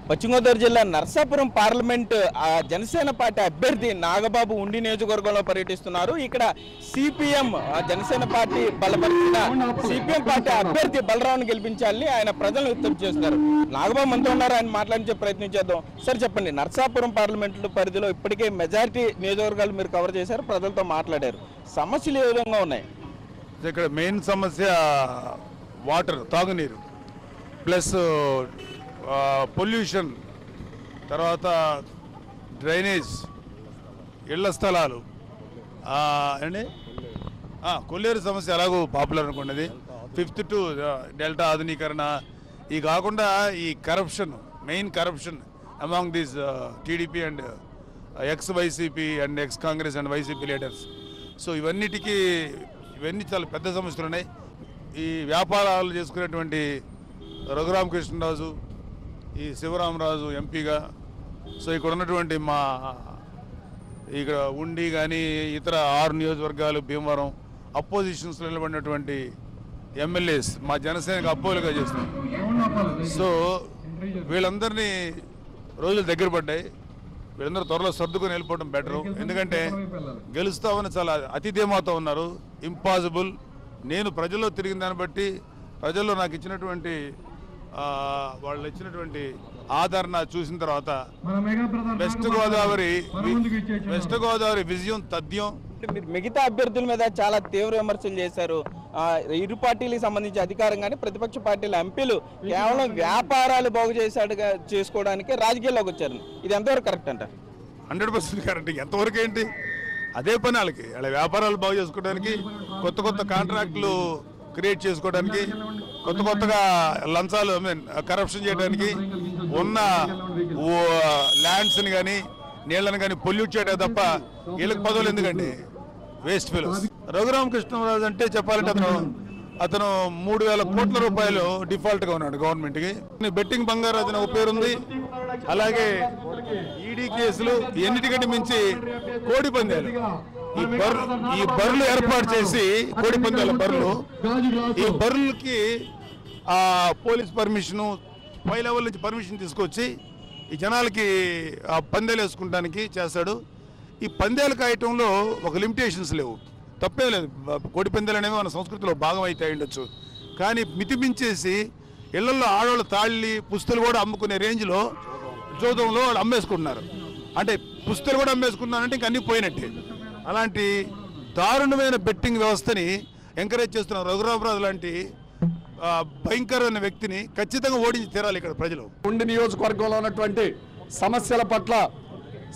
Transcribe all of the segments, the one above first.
పశ్చిమ గోదావరి జిల్లా Narsapuram parliament Janasena party అభ్యర్థి నాగబాబు ఉండి నియోజకవర్గంలో పర్యటిస్తున్నారు. ఇక్కడ సిపిఎం జనసేన పార్టీ బలపరిచిన సిపిఎం పార్టీ అభ్యర్థి బలరావును గెలిపించాలని ఆయన ప్రజలను విజ్ఞప్తి చేస్తున్నారు. నాగబాబు మనతో ఉన్నారు, ఆయన మాట్లాడించే ప్రయత్నం చేద్దాం. సార్ చెప్పండి, నర్సాపురం పార్లమెంట్ పరిధిలో ఇప్పటికే మెజారిటీ నియోజకవర్గాలు మీరు కవర్ చేశారు, ప్రజలతో మాట్లాడారు. సమస్యలు ఏ విధంగా ఉన్నాయి? ఇక్కడ మెయిన్ సమస్య వాటర్, తాగునీరు, ప్లస్ పొల్యూషన్, తర్వాత డ్రైనేజ్, ఇళ్ల స్థలాలు అండి, కొల్లేరు సమస్య ఎలాగో పాపులర్ అనుకున్నది. 5th to డెల్టా ఆధునీకరణ, ఈ కాకుండా ఈ corruption, main corruption among these TDP and X YCP and X Congress and YCP leaders. So ఇవన్నీ చాలా పెద్ద సమస్యలు ఉన్నాయి. ఈ వ్యాపారాలు చేసుకునేటువంటి రఘురామకృష్ణరాజు, ఈ శివరామరాజు ఎంపీగా, సో ఇక్కడ ఉన్నటువంటి ఇక్కడ ఉండి కానీ ఇతర 6 నియోజకవర్గాలు, భీమవరం అపోజిషన్స్లో నిలబడినటువంటి ఎమ్మెల్యేస్ మా జనసేనకు అపోలుగా చేస్తున్నారు. సో వీళ్ళందరినీ రోజులు దగ్గర పడ్డాయి. వీళ్ళందరూ త్వరలో సర్దుకొని వెళ్ళిపోవడం బెటరు. ఎందుకంటే గెలుస్తామని చాలా అతి ధీమాతో ఉన్నారు. ఇంపాసిబుల్. నేను ప్రజల్లో తిరిగిన దాన్ని బట్టి, ప్రజల్లో నాకు ఇచ్చినటువంటి వాళ్ళు ఇచ్చినటువంటి ఆదరణ చూసిన తర్వాత వెస్ట్ గోదావరి విజయం తథ్యం. మీరు మిగతా అభ్యర్థుల మీద చాలా తీవ్ర విమర్శలు చేశారు. ఇరు పార్టీలకు సంబంధించి అధికారం కానీ ప్రతిపక్ష పార్టీల ఎంపీలు కేవలం వ్యాపారాలు బాగు చేసుకోవడానికి రాజకీయాల్లోకి వచ్చారు. ఇది ఎంతవరకు కరెక్ట్ అంటారు? 100% కరెక్ట్. ఎంతవరకు ఏంటి, అదే పని వాళ్ళకి. వాళ్ళ వ్యాపారాలు బాగు చేసుకోవడానికి, కొత్త కాంట్రాక్టులు క్రియేట్ చేసుకోవడానికి, కొత్తగా లంచాలు కరప్షన్ చేయడానికి, ఉన్న ల్యాండ్స్ని కానీ నీళ్ళని కానీ పొల్యూట్ చేయడం తప్ప వీళ్ళకి పదవులు ఎందుకండి? Waste fellows. రఘురామకృష్ణరాజు అంటే చెప్పాలంటే అతను 3000 కోట్ల రూపాయలు డిఫాల్ట్గా ఉన్నాడు గవర్నమెంట్కి. బెట్టింగ్ బంగారాజు అనే ఒక పేరుంది. అలాగే ఈడీ కేసులు, ఎన్నిటికంటే మించి కోడి పందాలు. ఈ బర్రెలు ఏర్పాటు చేసి, కోడి పందాల బర్రెలు, ఈ బర్రెలకి పోలీస్ పర్మిషను, పై లెవెల్ నుంచి పర్మిషన్ తీసుకొచ్చి ఈ జనాలకి పందేలు వేసుకుంటానికి చేస్తాడు. ఈ పందేలు కాయటంలో ఒక లిమిటేషన్స్ లేవు, తప్పే లేదు. కోడి పందేలు అనేవి మన సంస్కృతిలో భాగం అయితే ఉండొచ్చు. కానీ మితిమించేసి ఇళ్లలో ఆడవాళ్ళ తాళ్ళి పుస్తులు కూడా అమ్ముకునే రేంజ్లో జోదంలో వాళ్ళు అమ్మేసుకుంటున్నారు. అంటే పుస్తులు కూడా అమ్మేసుకున్నారంటే ఇంక అన్నీ పోయినట్టే. అలాంటి దారుణమైన బెట్టింగ్ వ్యవస్థని ఎంకరేజ్ చేస్తున్న రఘురామరాజు లాంటి భయంకరమైన వ్యక్తిని ఖచ్చితంగా ఓడించి తీరాలి ఇక్కడ ప్రజలు. ఉండి నియోజకవర్గంలో ఉన్నటువంటి సమస్యల పట్ల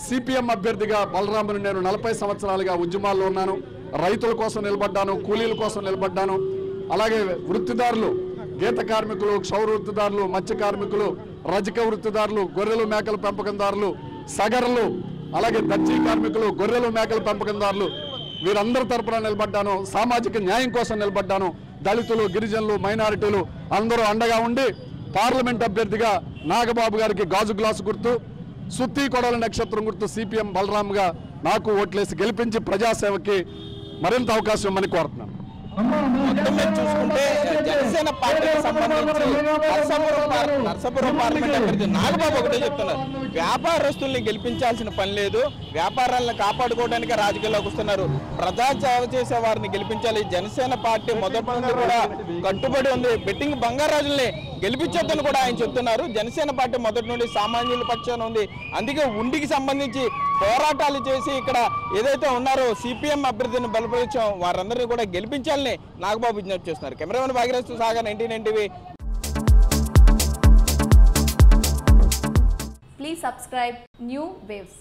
సిపిఎం అభ్యర్థిగా బలరాముని నేను 40 సంవత్సరాలుగా ఉద్యమాల్లో ఉన్నాను. రైతుల కోసం నిలబడ్డాను, కూలీల కోసం నిలబడ్డాను. అలాగే వృత్తిదారులు, గీత కార్మికులు, క్షౌర వృత్తిదారులు, మత్స్య కార్మికులు, రజక వృత్తిదారులు, గొర్రెలు మేకల పెంపకందారులు, సగర్లు, అలాగే దర్జీ కార్మికులు, గొర్రెలు మేకల పెంపకందారులు, వీరందరి తరపున నిలబడ్డాను. సామాజిక న్యాయం కోసం నిలబడ్డాను. దళితులు, గిరిజనులు, మైనారిటీలు అందరూ అండగా ఉండి పార్లమెంట్ అభ్యర్థిగా నాగబాబు గారికి గాజు గ్లాసు గుర్తు, సుత్తి కొడల నక్షత్రం గుర్తు సిపిఎం బలరాంగా నాకు ఓట్లేసి గెలిపించి ప్రజాసేవకి మరింత అవకాశం ఇవ్వమని కోరుతున్నాను. చూసుకుంటే జనసేన పార్టీకి సంబంధించి నర్సాపురం పార్లమెంట్ అభ్యర్థి నాగబాబు ఒకటే చెప్తున్నారు, వ్యాపారస్తుల్ని గెలిపించాల్సిన పని లేదు, వ్యాపారాలను కాపాడుకోవడానికి రాజకీయాల్లోకి వస్తున్నారు, ప్రజా సేవ చేసే వారిని గెలిపించాలి. జనసేన పార్టీ మొదటి నుండి కూడా కట్టుబడి ఉంది, బెట్టింగ్ బంగారాజుల్ని గెలిపించొద్దని కూడా ఆయన చెప్తున్నారు. జనసేన పార్టీ మొదటి నుండి సామాన్యుల పక్షాన ఉంది. అందుకే ఉండికి సంబంధించి పోరాటాలు చేసి ఇక్కడ ఏదైతే ఉన్నారో సిపిఎం అభ్యర్థిని బలపరిచాం వారందరినీ కూడా గెలిపించాలని నాగబాబు విజ్ఞప్తి చేస్తున్నారు. Cameraman Bhagirath Sagar, 19 NTV. Please subscribe New Waves.